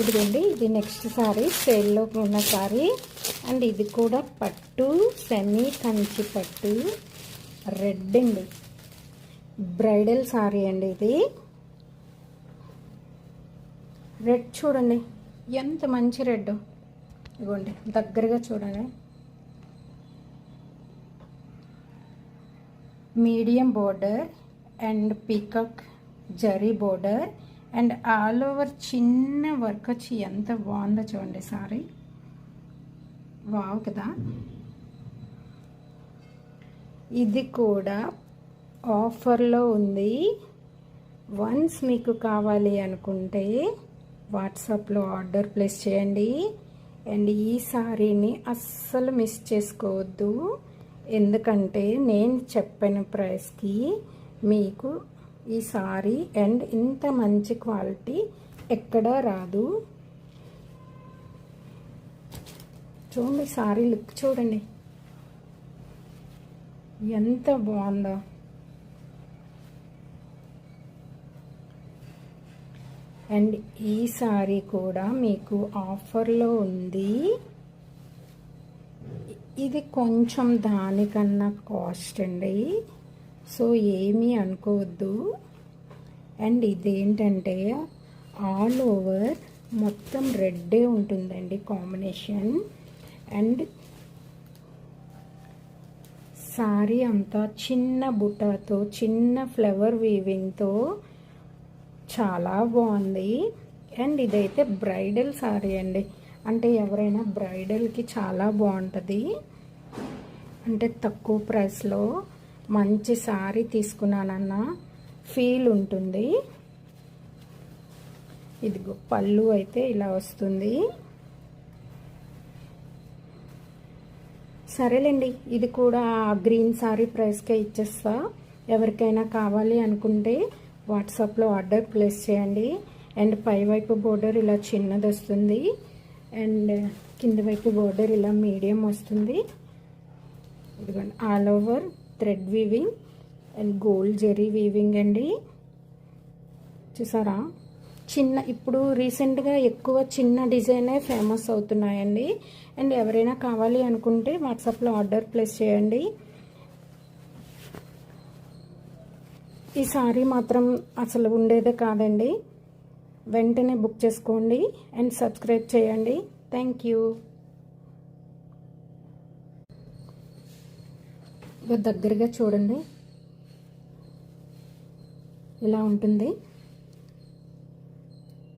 ఇదిగోండి, ఇది next sorry, సేల్లో ఉన్న సారీ. అండ్ ఇది కూడా పట్టు, సెమీ కంచి పట్టు, రెడ్ అండి, బ్రైడల్ సారీ అండి. ఇది రెడ్ చూడండి ఎంత మంచి రెడ్. ఇదిగోండి దగ్గరగా చూడండి. Medium border and peacock zari border and all over చిన్న వర్క్ వచ్చి ఎంత బాగుందో చూడండి సారీ. వావ్ కదా. ఇది కూడా ఆఫర్లో ఉంది. వన్స్ మీకు కావాలి అనుకుంటే వాట్సాప్లో ఆర్డర్ ప్లేస్ చేయండి. అండ్ ఈ సారీని అస్సలు మిస్ చేసుకోవద్దు, ఎందుకంటే నేను చెప్పిన ప్రైస్కి మీకు ఈ సారీ అండ్ ఇంత మంచి క్వాలిటీ ఎక్కడా రాదు. చూడండి సారీ లుక్ చూడండి ఎంత బాగుందో. అండ్ ఈ సారీ కూడా మీకు ఆఫర్లో ఉంది. ఇది కొంచెం దానికన్నా కాస్ట్ అండి, సో ఏమీ అనుకోవద్దు. అండ్ ఇదేంటంటే ఆల్ ఓవర్ మొత్తం రెడ్డే ఉంటుందండి కాంబినేషన్. అండ్ సారీ అంతా చిన్న బుటాతో, చిన్న ఫ్లవర్ వీవింగ్తో చాలా బాగుంది. అండ్ ఇదైతే బ్రైడల్ సారీ అండి, అంటే ఎవరైనా బ్రైడల్కి చాలా బాగుంటుంది. అంటే తక్కువ ప్రైస్లో మంచి సారీ తీసుకున్నానన్న ఫీల్ ఉంటుంది. ఇదిగో పళ్ళు అయితే ఇలా వస్తుంది. సరేలేండి, ఇది కూడా గ్రీన్ సారీ ప్రైస్కే ఇచ్చేస్తా. ఎవరికైనా కావాలి అనుకుంటే వాట్సాప్లో ఆర్డర్ ప్లేస్ చేయండి. అండ్ పైవైపు బోర్డర్ ఇలా చిన్నది వస్తుంది అండ్ కింద వైపు బోర్డర్ ఇలా మీడియం వస్తుంది. ఇదిగోండి all over thread weaving and gold zari weaving అండి. చూసారా, చిన్న ఇప్పుడు రీసెంట్గా ఎక్కువ చిన్న డిజైనే ఫేమస్ అవుతున్నాయండి. అండ్ ఎవరైనా కావాలి అనుకుంటే వాట్సాప్లో ఆర్డర్ ప్లేస్ చేయండి. ఈ సారీ మాత్రం అసలు ఉండేదే కాదండి, వెంటనే బుక్ చేసుకోండి అండ్ సబ్స్క్రైబ్ చేయండి. Thank you. దగ్గరగా చూడండి ఇలా ఉంటుంది.